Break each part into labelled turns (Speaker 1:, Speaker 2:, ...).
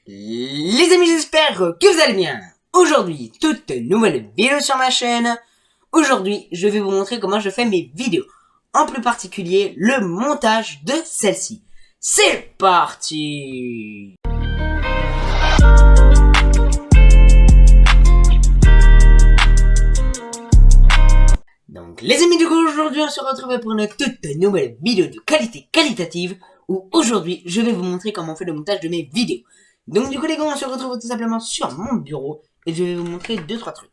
Speaker 1: Les amis, j'espère que vous allez bien. Aujourd'hui, toute nouvelle vidéo sur ma chaîne. Aujourd'hui, je vais vous montrer comment je fais mes vidéos. En plus particulier, le montage de celle-ci. C'est parti! Donc, les amis, du coup, aujourd'hui, on se retrouve pour une toute nouvelle vidéo de qualité qualitative. Où aujourd'hui, je vais vous montrer comment on fait le montage de mes vidéos. Donc du coup les gars, on se retrouve tout simplement sur mon bureau et je vais vous montrer 2-3 trucs.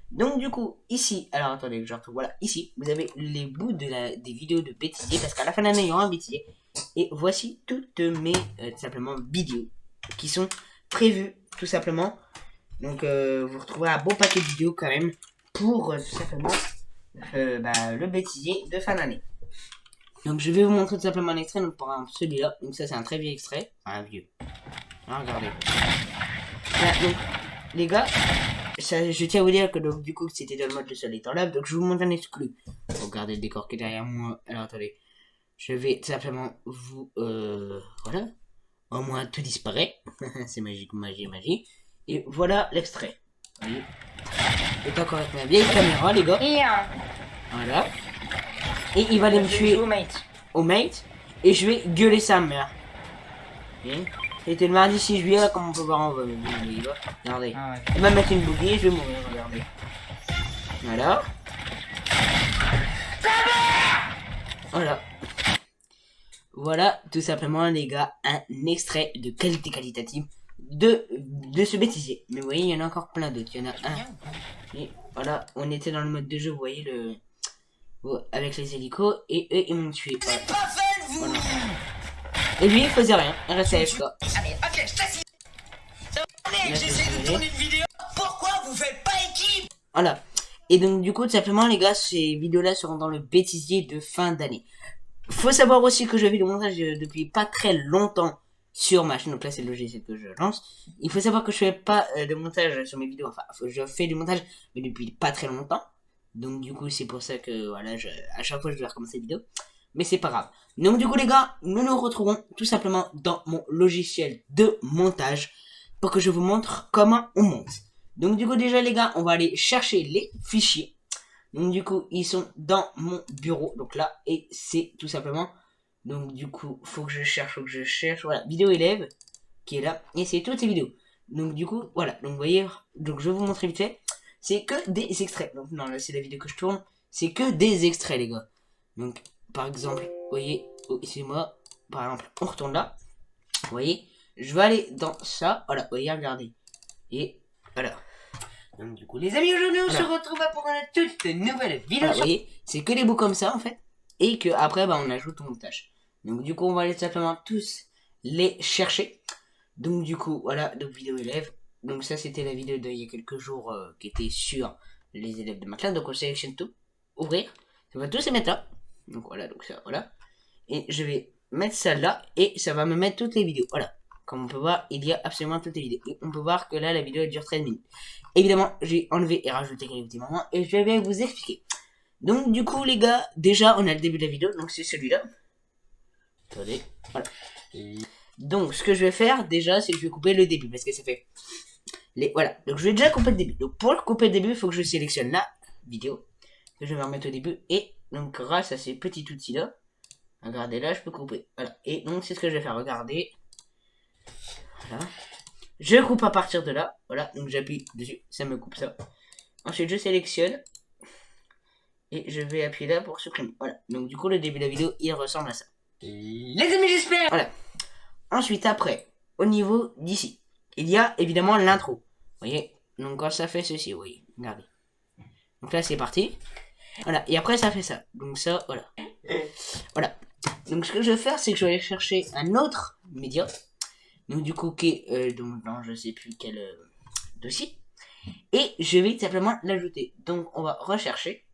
Speaker 1: Donc du coup, ici, alors attendez que je retrouve, voilà, ici, vous avez les bouts de des vidéos de bêtisier parce qu'à la fin de l'année, il y aura un bêtisier. Et voici toutes mes, tout simplement, vidéos qui sont prévues, tout simplement. Donc vous retrouverez un bon paquet de vidéos quand même pour, tout simplement, le bêtisier de fin d'année. Donc je vais vous montrer tout simplement un extrait, donc par exemple celui-là, donc ça c'est un très vieux extrait, enfin un vieux. Ah, regardez. Voilà, donc, les gars, ça, je tiens à vous dire que donc, du coup, c'était dans le mode de soleil en lave, donc je vous montre un exclu. Regardez le décor qui est derrière moi. Alors, attendez. Je vais tout simplement vous... voilà. Au moins, tout disparaît. C'est magique, magie, magie. Et voilà l'extrait. Vous voyez. C'est encore avec ma vieille caméra, les gars. Voilà. Et il va aller me tuer au mate. Et je vais gueuler sa mère. Bien. C'était le mardi 6 juillet, là, comme on peut voir en bas. Regardez. Ah ouais. Il va mettre une bougie et je vais mourir, regardez. Voilà. Voilà. Voilà, tout simplement, les gars, un extrait de qualité qualitative de ce bêtisier. Mais vous voyez, il y en a encore plein d'autres. Il y en a un. Et voilà, on était dans le mode de jeu, vous voyez, avec les hélicos. Et eux, ils m'ont tué. Voilà. Et lui, il faisait rien. Il restait AFK.
Speaker 2: Allez, ok, je t'assiste. J'essaie de tourner une vidéo. Pourquoi vous faites pas équipe?
Speaker 1: Voilà. Et donc, du coup, tout simplement, les gars, ces vidéos-là seront dans le bêtisier de fin d'année. Faut savoir aussi que je fais le montage depuis pas très longtemps sur ma chaîne. Donc là, c'est le logiciel que je lance. Il faut savoir que je fais pas de montage sur mes vidéos. Enfin, je fais du montage, mais depuis pas très longtemps. Donc, du coup, c'est pour ça que, voilà, à chaque fois, je dois recommencer les vidéos. Mais c'est pas grave. Donc du coup les gars, nous nous retrouvons tout simplement dans mon logiciel de montage pour que je vous montre comment on monte. Donc du coup déjà les gars, on va aller chercher les fichiers. Donc du coup, ils sont dans mon bureau. Donc là, et c'est tout simplement... Donc du coup, faut que je cherche. Voilà, vidéo élève qui est là. Et c'est toutes ces vidéos. Donc du coup, voilà. Donc vous voyez, donc je vais vous montrer vite fait. C'est que des extraits. Donc non, là c'est la vidéo que je tourne. C'est que des extraits les gars. Donc... Par exemple, vous voyez, oh, c'est moi. Par exemple, on retourne là. Vous voyez, je vais aller dans ça. Voilà, vous voyez, regardez. Et voilà. Donc, du coup, les amis, aujourd'hui, on se retrouve pour une toute nouvelle vidéo. Voilà, vous voyez, c'est que des bouts comme ça, en fait. Et que après, on ajoute au montage. Donc, du coup, on va aller simplement tous les chercher. Donc, du coup, voilà, donc vidéo élève. Donc, ça, c'était la vidéo d'il y a quelques jours qui était sur les élèves de ma classe. Donc, on sélectionne tout. Ouvrir. Ça va tous se mettre là. Donc voilà, donc ça, voilà. Et je vais mettre ça là, et ça va me mettre toutes les vidéos. Voilà. Comme on peut voir, il y a absolument toutes les vidéos. Et on peut voir que là, la vidéo elle dure 13 minutes. Évidemment, j'ai enlevé et rajouté quelques petits moments, et je vais vous expliquer. Donc du coup, les gars, déjà, on a le début de la vidéo, donc c'est celui-là. Attendez, voilà. Donc, ce que je vais faire, déjà, c'est que je vais couper le début, parce que ça fait... Voilà, donc je vais déjà couper le début. Donc pour le couper le début, il faut que je sélectionne la vidéo, que je vais remettre au début, et... Donc grâce à ces petits outils là, regardez là, je peux couper. Voilà. Et donc c'est ce que je vais faire. Regardez. Voilà. Je coupe à partir de là. Voilà. Donc j'appuie dessus. Ça me coupe ça. Ensuite je sélectionne. Et je vais appuyer là pour supprimer. Voilà. Donc du coup le début de la vidéo il ressemble à ça. Les amis, j'espère. Voilà. Ensuite après, au niveau d'ici, il y a évidemment l'intro. Vous voyez. Donc quand ça fait ceci, vous voyez. Regardez. Donc là c'est parti. Voilà, et après ça fait ça. Donc ça, voilà. Voilà. Donc ce que je vais faire, c'est que je vais aller chercher un autre média. Donc du coup, qui est donc dans je sais plus quel dossier. Et je vais simplement l'ajouter. Donc on va rechercher.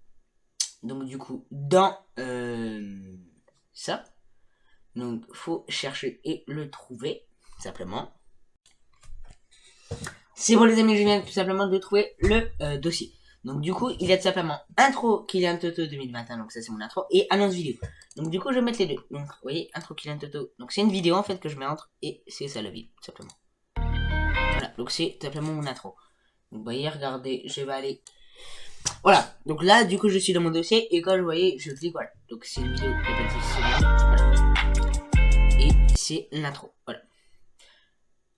Speaker 1: Donc du coup, dans ça. Donc faut chercher et le trouver. Simplement. C'est bon les amis, je viens tout simplement de trouver le dossier. Donc du coup, il y a tout simplement intro Kylian Toto 2021, donc ça c'est mon intro, et annonce vidéo. Donc du coup, je vais mettre les deux. Donc vous voyez, intro Kylian Toto. Donc c'est une vidéo en fait que je mets entre, et c'est ça la vidéo, tout simplement. donc c'est tout simplement mon intro. Donc vous voyez, regardez, je vais aller... Voilà, donc là, du coup, je suis dans mon dossier, et quand je voyais, je clique, voilà. Donc c'est une vidéo de 26 secondes, voilà. Et c'est l'intro, voilà.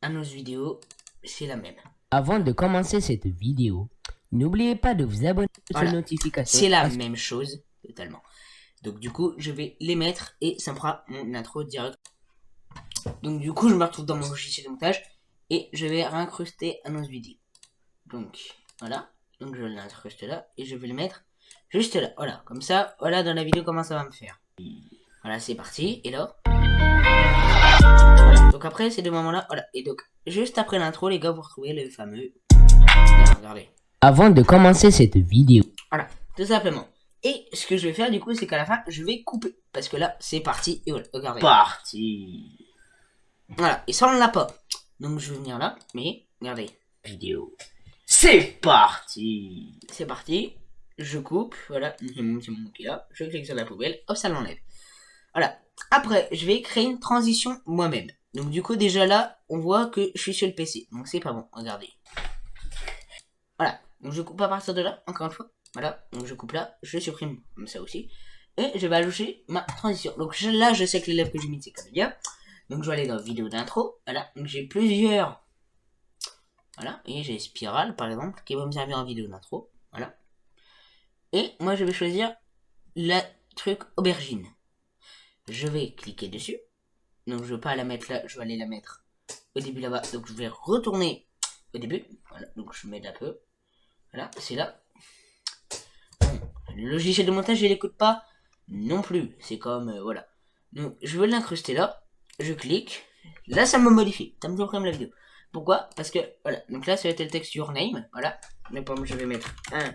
Speaker 1: Un autre vidéo, c'est la même.
Speaker 3: Avant de commencer cette vidéo, n'oubliez pas de vous abonner
Speaker 1: Voilà.
Speaker 3: aux notifications.
Speaker 1: C'est la même chose, totalement. Donc du coup, je vais les mettre, et ça me fera mon intro direct. Donc du coup, je me retrouve dans mon logiciel de montage, et je vais réincruster un autre vidéo. Donc, voilà. Donc je l'incruste là et je vais le mettre juste là. Voilà, comme ça, voilà dans la vidéo comment ça va me faire. Voilà, c'est parti. Et là. Voilà. Donc après ces deux moments-là, voilà. Et donc, juste après l'intro, les gars, vous retrouvez le fameux. Là, regardez.
Speaker 3: Avant de commencer cette vidéo.
Speaker 1: Voilà, tout simplement. Et ce que je vais faire du coup, c'est qu'à la fin, je vais couper. Parce que là, c'est parti. Et voilà, regardez.
Speaker 3: Parti.
Speaker 1: Voilà, et ça on l'a pas. Donc je vais venir là, mais regardez.
Speaker 3: Vidéo. C'est parti.
Speaker 1: C'est parti. Je coupe, voilà, j'ai mon petit moment qui est là, je clique sur la poubelle, hop, ça l'enlève. Voilà. Après, je vais créer une transition moi-même. Donc du coup, déjà là, on voit que je suis sur le PC. Donc c'est pas bon, regardez. Voilà. Donc je coupe à partir de là, encore une fois. Voilà. Donc je coupe là, je supprime comme ça aussi. Et je vais ajouter ma transition. Donc là, je sais que l'élève que j'ai mis, c'est Camélia. Donc je vais aller dans vidéo d'intro. Voilà. Donc j'ai plusieurs... Voilà, et j'ai Spirale par exemple qui va me servir en vidéo d'intro. Voilà. Et moi je vais choisir le truc aubergine. Je vais cliquer dessus. Donc je vais pas la mettre là, je vais aller la mettre au début là-bas. Donc je vais retourner au début. Voilà, donc je m'aide un peu. Voilà, c'est là. Bon, le logiciel de montage je l'écoute pas non plus. C'est comme voilà. Donc je veux l'incruster là. Je clique. Là ça me modifie. Ça me supprime la vidéo. Pourquoi? Parce que, voilà, donc là, ça va être le texte your name, voilà. Mais pour moi, je vais mettre un.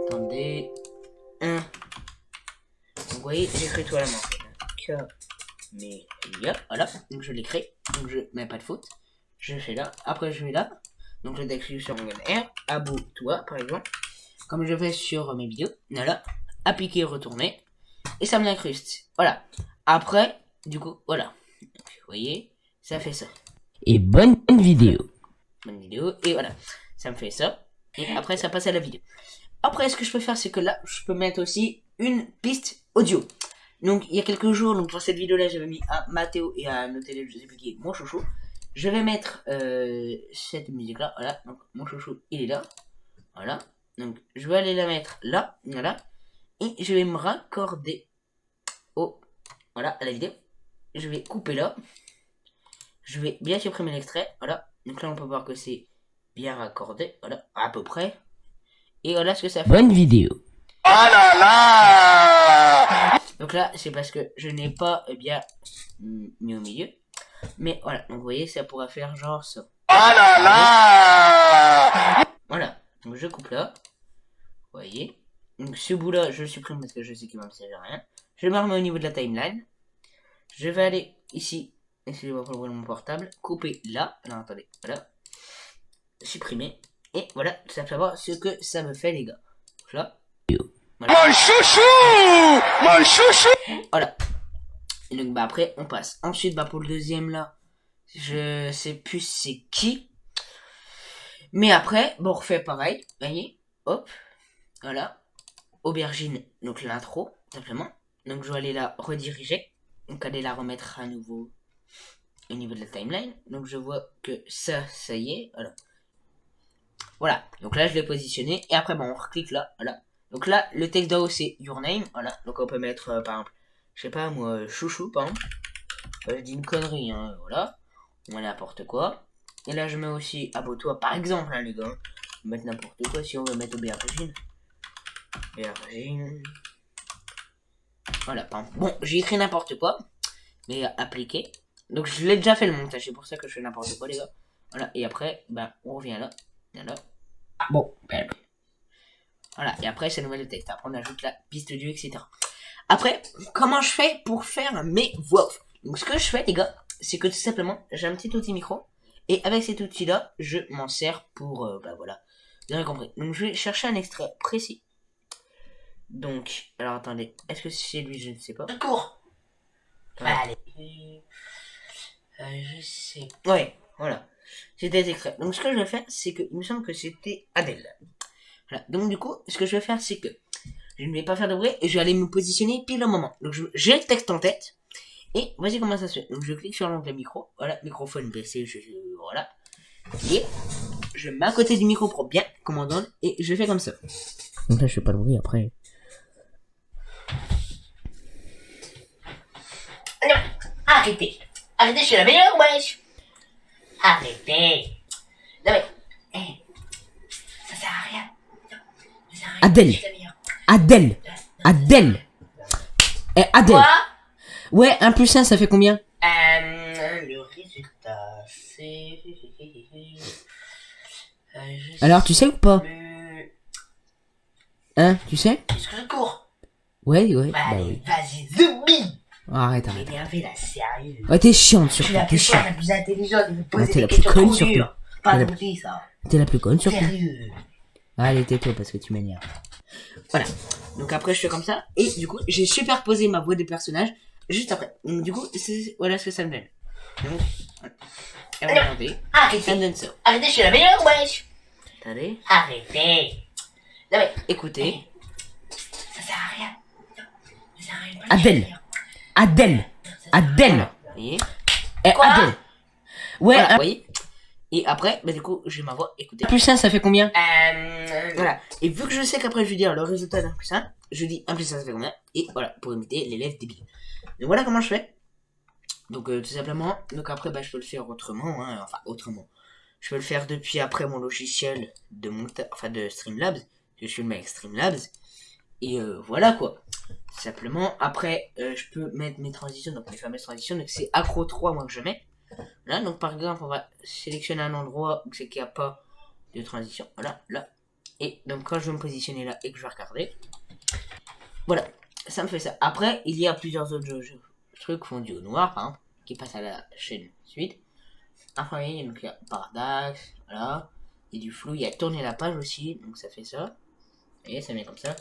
Speaker 1: Attendez. Un. Donc, vous voyez, j'écris tout à la main. Camélia, voilà. Donc, je l'écris. Donc, je mets pas de faute. Je fais là. Après, je vais là. Donc, le texte sur mon R. Abonne-toi, par exemple. Comme je fais sur mes vidéos. Voilà. Appliquer, retourner. Et ça me l'incruste. Voilà. Après, du coup, voilà. Donc, vous voyez, ça fait ça.
Speaker 3: Et bonne vidéo.
Speaker 1: Bonne vidéo. Et voilà. Ça me fait ça. Et après, ça passe à la vidéo. Après, ce que je peux faire, c'est que là, je peux mettre aussi une piste audio. Donc, il y a quelques jours, donc pour cette vidéo-là, j'avais mis à Mathéo et à un autre élève, je sais plus qui est, mon chouchou. Je vais mettre cette musique-là. Voilà. Donc, mon chouchou, il est là. Voilà. Donc, je vais aller la mettre là. Voilà. Et je vais me raccorder au... Voilà, à la vidéo. Je vais couper là. Je vais bien supprimer l'extrait, voilà. Donc là, on peut voir que c'est bien raccordé, voilà, à peu près. Et voilà ce que ça fait.
Speaker 3: Bonne vidéo.
Speaker 2: Oh là là!
Speaker 1: Donc là, c'est parce que je n'ai pas bien mis au milieu. Mais voilà, donc vous voyez, ça pourrait faire genre ça.
Speaker 2: Oh là là!
Speaker 1: Voilà, donc je coupe là. Vous voyez. Donc ce bout-là, je le supprime parce que je sais qu'il va me servir à rien. Je me remets au niveau de la timeline. Je vais aller ici. Excusez-moi pour ouvrir mon portable. Couper là. Non, attendez. Voilà. Supprimer. Et voilà, tout simplement ce que ça me fait, les gars. Donc là. Voilà.
Speaker 2: Mon chouchou! Mon chouchou!
Speaker 1: Voilà. Et donc, bah, après, on passe. Ensuite, bah, pour le deuxième, là. Je sais plus c'est qui. Mais après, bon, on refait pareil. Vous voyez. Hop. Voilà. Aubergine. Donc, l'intro, simplement. Donc, je vais aller la rediriger. Donc, aller la remettre à nouveau au niveau de la timeline. Donc je vois que ça y est, voilà. Voilà, donc là je l'ai positionné, et après bon on reclique là, voilà. Donc là, le texte d'en haut c'est your name, voilà. Donc on peut mettre par exemple, je sais pas moi, chouchou par exemple. Je dis une connerie, hein, voilà. On met n'importe quoi. Et là je mets aussi abonne-toi par exemple, hein, les gars. On va mettre n'importe quoi si on veut mettre aubergine. Aubergine. Voilà, par exemple. Bon, j'ai écrit n'importe quoi, mais appliqué. Donc je l'ai déjà fait le montage, c'est pour ça que je fais n'importe quoi, les gars. Voilà, et après, ben, on revient là. Là. Ah, bon, ben. Voilà, et après, c'est le texte. Après, on ajoute la piste audio, etc. Après, comment je fais pour faire mes voix off? Donc, ce que je fais, les gars, c'est que tout simplement, j'ai un petit outil micro. Et avec cet outil-là, je m'en sers pour, bah voilà, vous avez compris. Donc, je vais chercher un extrait précis. Donc, alors attendez, est-ce que c'est lui? Je ne sais pas.
Speaker 2: Cours!
Speaker 1: Ouais.
Speaker 2: Allez.
Speaker 1: Je sais. Ouais, voilà. C'était extrait. Donc ce que je vais faire, c'est que il me semble que c'était Adèle. Voilà. Donc du coup, ce que je vais faire, c'est que je ne vais pas faire de bruit et je vais aller me positionner pile au moment. Donc j'ai le texte en tête. Et voici comment ça se fait. Donc je clique sur l'onglet micro. Voilà, microphone baissé, voilà. Et je mets à côté du micro pour bien qu'on m'entende. Et je fais comme ça. Donc là je fais pas de bruit après.
Speaker 2: Non, arrêtez. Arrêtez, je suis la meilleure, wesh. Arrêtez. Non mais, ça sert à rien. Ça sert à rien.
Speaker 3: Adèle.
Speaker 2: Je suis la meilleure.
Speaker 3: Adèle. Adèle. Eh, Adèle.
Speaker 2: Quoi?
Speaker 3: Ouais, 1 plus 1, ça fait combien?
Speaker 2: Le résultat, c'est...
Speaker 3: Alors, tu sais ou pas? Hein, tu sais?
Speaker 2: Est-ce que je cours?
Speaker 3: Ouais, ouais.
Speaker 2: Bah,
Speaker 3: Bah
Speaker 2: allez,
Speaker 3: oui.
Speaker 2: vas-y, zombie.
Speaker 3: Arrête,
Speaker 2: Mais
Speaker 3: arrête.
Speaker 2: énervé là, sérieux.
Speaker 3: Ouais, t'es chiante
Speaker 2: Je suis
Speaker 3: surtout,
Speaker 2: la
Speaker 3: t'es
Speaker 2: plus forte,
Speaker 3: chiante.
Speaker 2: la plus intelligente, il me
Speaker 3: Ouais,
Speaker 2: poser
Speaker 3: t'es
Speaker 2: des
Speaker 3: la plus
Speaker 2: questions
Speaker 3: conne
Speaker 2: trop
Speaker 3: surtout.
Speaker 2: dures. Pas
Speaker 3: T'es la-
Speaker 2: gentil, ça.
Speaker 3: T'es la plus conne surtout.
Speaker 2: Sérieux.
Speaker 3: Allez, tais-toi parce que tu m'énerves.
Speaker 1: Voilà. Donc après je fais comme ça. Et du coup, j'ai superposé ma voix des personnages juste après. Donc du coup, voilà ce que ça me donne. Donc, voilà. Et regardez, ça me
Speaker 2: Arrêtez.
Speaker 1: donne ça.
Speaker 2: Arrêtez, je suis la meilleure, wesh.
Speaker 1: Attendez,
Speaker 2: Arrêtez. Non mais,
Speaker 1: écoutez.
Speaker 2: ça sert à rien. Ça sert à rien.
Speaker 3: Adèle. Adèle. Adèle.
Speaker 1: Vous voyez?
Speaker 3: Eh,
Speaker 2: Quoi?
Speaker 3: Adèle. Ouais,
Speaker 1: Voilà, vous
Speaker 3: 1
Speaker 1: voyez? Et après, bah du coup, j'ai ma voix, écoutez.
Speaker 3: plus 1, ça fait combien?
Speaker 1: Voilà. Et vu que je sais qu'après je vais dire le résultat d'un plus 1, je dis 1 plus 1 ça fait combien? Et voilà, pour imiter l'élève débile. Donc voilà comment je fais. Donc tout simplement, donc après bah je peux le faire autrement, hein, enfin autrement. Je peux le faire depuis après mon logiciel de montage, enfin de Streamlabs. Je filme avec Streamlabs. Et voilà quoi. Tout simplement, après je peux mettre mes transitions, donc mes fameuses transitions, donc c'est Acro 3 moi que je mets. Là, donc par exemple, on va sélectionner un endroit où c'est qu'il n'y a pas de transition. Voilà, là. Et donc quand je vais me positionner là et que je vais regarder, voilà, ça me fait ça. Après, il y a plusieurs autres trucs fondus au noir, par exemple, qui passent à la chaîne suite. Après, donc il y a Paradox, voilà. Il y a du flou, il y a tourner la page aussi, donc ça fait ça. Et ça met comme ça.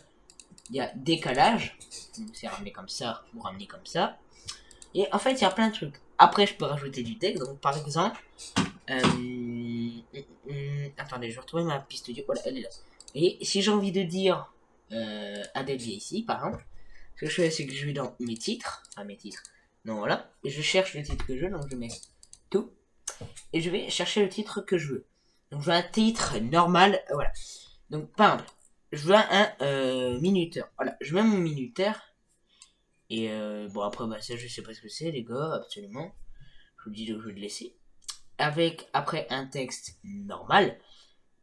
Speaker 1: Il y a décalage, donc c'est ramené comme ça ou ramené comme ça. Et en fait, il y a plein de trucs. Après, je peux rajouter du texte. Donc, par exemple, attendez, je vais retrouver ma piste audio. Voilà, elle est là. Et si j'ai envie de dire Adèle vient ici, par exemple, ce que je fais, c'est que je vais dans mes titres. Enfin, mes titres. Non, voilà. Et je cherche le titre que je veux. Donc, je mets tout. Et je vais chercher le titre que je veux. Donc, je veux un titre normal. Voilà. Donc, par exemple, je veux un minuteur. Voilà, je mets mon minuteur. Et bon, après, bah, ça, je sais pas ce que c'est, les gars, absolument. Je vous dis que je vais le laisser. Avec, après, un texte normal.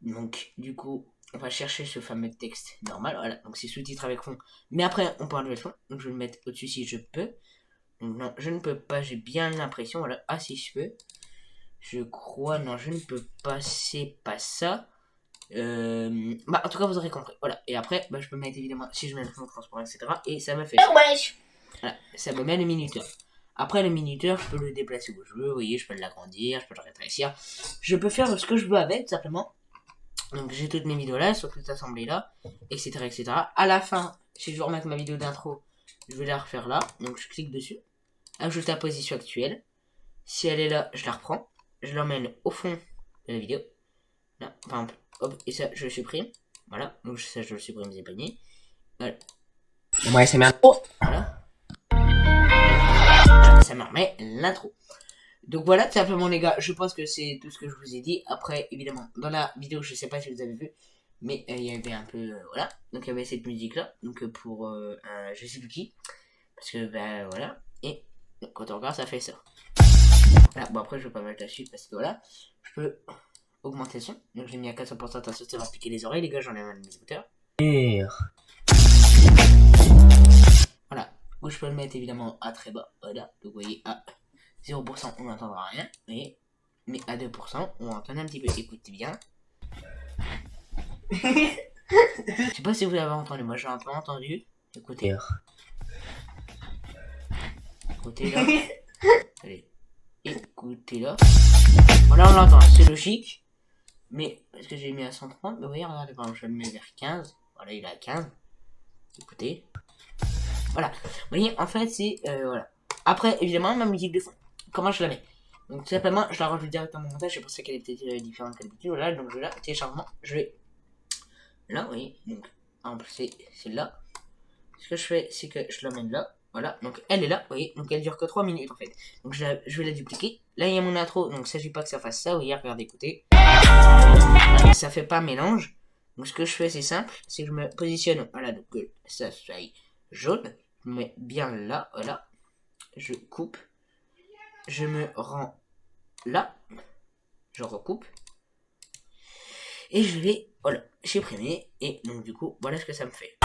Speaker 1: Donc, du coup, on va chercher ce fameux texte normal. Voilà, donc c'est sous-titre avec fond. Mais après, on peut enlever le fond. Donc, je vais le mettre au-dessus si je peux. Donc, non, je ne peux pas, j'ai bien l'impression. Voilà, ah, si je peux. Je crois, non, je ne peux pas, c'est pas ça. Bah, en tout cas, vous aurez compris. Voilà, et après, bah, je peux mettre évidemment, si je mets le fond, transport, etc. Et ça me fait ça.
Speaker 2: wesh.
Speaker 1: Voilà, ça me met le minuteur. Après le minuteur, je peux le déplacer où je veux, vous voyez, je peux l'agrandir, je peux le rétrécir. Je peux faire ce que je veux avec, tout simplement. Donc j'ai toutes mes vidéos là, sur toute assemblée là, etc., etc. À la fin, si je veux remettre ma vidéo d'intro, je vais la refaire là. Donc je clique dessus, ajoute la position actuelle. Si elle est là, je la reprends. Je l'emmène au fond de la vidéo. Là, par exemple, hop, et ça, je le supprime. Voilà, donc ça, je le supprime des paniers. Voilà.
Speaker 3: Ouais, c'est merde.
Speaker 1: Oh, voilà. Ça me remet l'intro. Donc voilà, tout simplement les gars, je pense que c'est tout ce que je vous ai dit. Après, évidemment, dans la vidéo, je sais pas si vous avez vu, mais il y avait un peu, voilà. Donc il y avait cette musique là, donc pour je sais plus qui, parce que ben voilà. Et donc, quand on regarde, ça fait ça. Voilà, bon après je vais pas mettre la suite parce que voilà, je peux augmenter le son. Donc j'ai mis à 400%, attention, ça va piquer les oreilles les gars, j'en ai mal mes écouteurs. Voilà, où je peux le mettre évidemment à très bas, voilà, donc vous voyez à 0% on n'entendra rien, vous voyez, mais à 2% on entend un petit peu, écoutez bien. Je sais pas si vous l'avez entendu, moi j'ai un peu entendu, écoutez. Écoutez là, allez, écoutez là, voilà on l'entend, c'est logique, mais parce que j'ai mis à 130, mais vous voyez, regardez, par exemple je le mets vers 15, voilà il est à 15, écoutez. Voilà, vous voyez, en fait, c'est, voilà. Après, évidemment, ma musique de fond, comment je la mets? Donc tout simplement, je la rajoute directement au montage, c'est pour ça qu'elle est peut-être différente que d'habitude. Voilà, donc je la téléchargement, je vais là, vous voyez, donc en plus c'est là. Ce que je fais, c'est que je l'emmène là, voilà, donc elle est là, vous voyez, donc elle dure que 3 minutes en fait. Donc je vais la dupliquer. Là il y a mon intro, donc il ne s'agit pas que ça fasse ça, vous voyez, regardez, écoutez. Ça fait pas mélange. Donc ce que je fais c'est simple, c'est que je me positionne, voilà, donc que ça soit jaune, je me mets bien là, voilà. Je coupe, je me rends là, je recoupe, et je vais, voilà, supprimer, et donc du coup, voilà ce que ça me fait.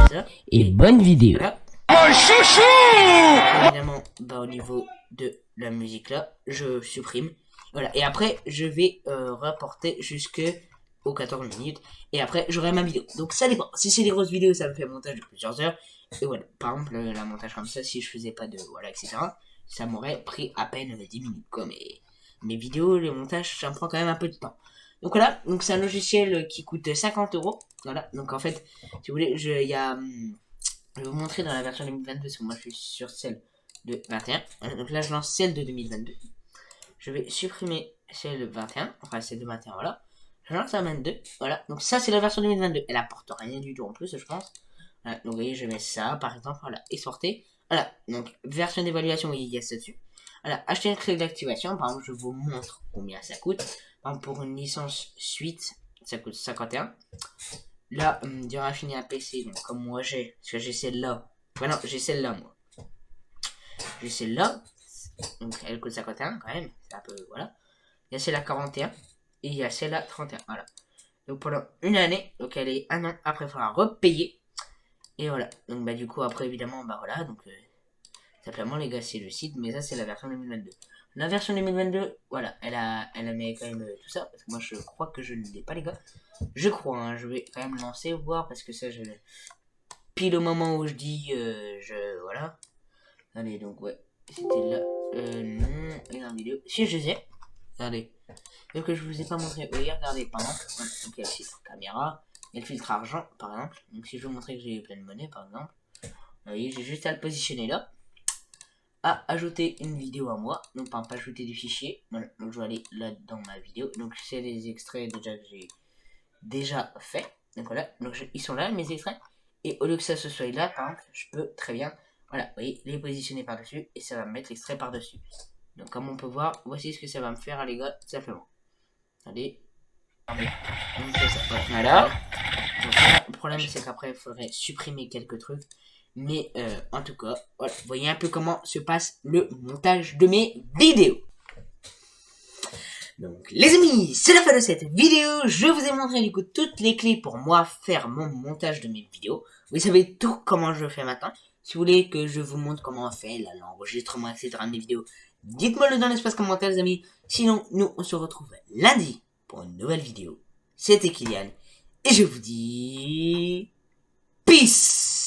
Speaker 1: Ça.
Speaker 3: Et bonne vidéo.
Speaker 1: Voilà. Mon chouchou! Évidemment, bah, au niveau de la musique là, je supprime. Voilà, et après, je vais rapporter jusque aux 14 minutes. Et après, j'aurai ma vidéo. Donc ça dépend. Si c'est des grosses vidéos, ça me fait un montage de plusieurs heures. Et voilà, par exemple, la montage comme ça, si je faisais pas de... Voilà, etc. Ça m'aurait pris à peine 10 minutes. Quoi, mais mes vidéos, les montages, ça me prend quand même un peu de temps. Donc voilà, donc c'est un logiciel qui coûte 50 €. Voilà, donc en fait, si vous voulez, je vais vous montrer dans la version 2022, parce que moi je suis sur celle de 21. Donc là, je lance celle de 2022. Je vais supprimer celle de 21, enfin celle de 21, voilà. Je lance la 22, voilà. Donc ça, c'est la version 2022. Elle apporte rien du tout en plus, je pense. Voilà, donc vous voyez, je mets ça, par exemple, voilà, exporter. Voilà, donc version d'évaluation, vous voyez, il y a ça dessus. Voilà, acheter une clé d'activation, par exemple, je vous montre combien ça coûte. Par exemple, pour une licence suite, ça coûte 51. Là, du raffiné à PC, donc comme moi j'ai, parce que j'ai celle-là. Enfin non, j'ai celle-là, moi. J'ai celle-là, donc elle coûte 51 quand même, c'est un peu, voilà. Il y a celle-là 41, et il y a celle-là 31, voilà. Donc pendant une année, donc elle est un an, après il faudra repayer. Et voilà, donc bah du coup après évidemment, bah voilà, donc simplement les gars c'est le site, mais ça c'est la version 2022. La version 2022, voilà, elle a mis quand même tout ça, parce que moi je crois que je ne l'ai pas les gars. Je crois, hein, je vais quand même lancer, voir, parce que ça je l'ai. Pile au moment où je dis, voilà. Allez, donc ouais, c'était là, non, et dans la vidéo, si je les ai, regardez. Donc je vous ai pas montré, oui, regardez, par exemple, voilà, donc il y a le filtre caméra, il y a le filtre argent, par exemple. Donc si je veux montrer que j'ai plein de monnaie, par exemple, vous voyez, j'ai juste à le positionner là, à ajouter une vidéo à moi, donc par exemple ajouter des fichiers, voilà, donc je vais aller là dans ma vidéo, donc c'est des extraits déjà que j'ai déjà fait, donc voilà, donc ils sont là mes extraits, et au lieu que ça se soit là, par exemple, je peux très bien, voilà, vous voyez, les positionner par dessus, et ça va me mettre l'extrait par dessus. Donc comme on peut voir, voici ce que ça va me faire les gars, simplement. Allez, on fait ça, voilà. Donc là, le problème c'est qu'après il faudrait supprimer quelques trucs. Mais en tout cas, voilà, vous voyez un peu comment se passe le montage de mes vidéos. Donc les amis, c'est la fin de cette vidéo. Je vous ai montré du coup toutes les clés pour moi faire mon montage de mes vidéos. Vous savez tout comment je fais maintenant. Si vous voulez que je vous montre comment on fait l'enregistrement, etc. de mes vidéos, dites-moi le dans l'espace commentaire les amis. Sinon, nous on se retrouve lundi pour une nouvelle vidéo. C'était Kylian. Et je vous dis... Peace!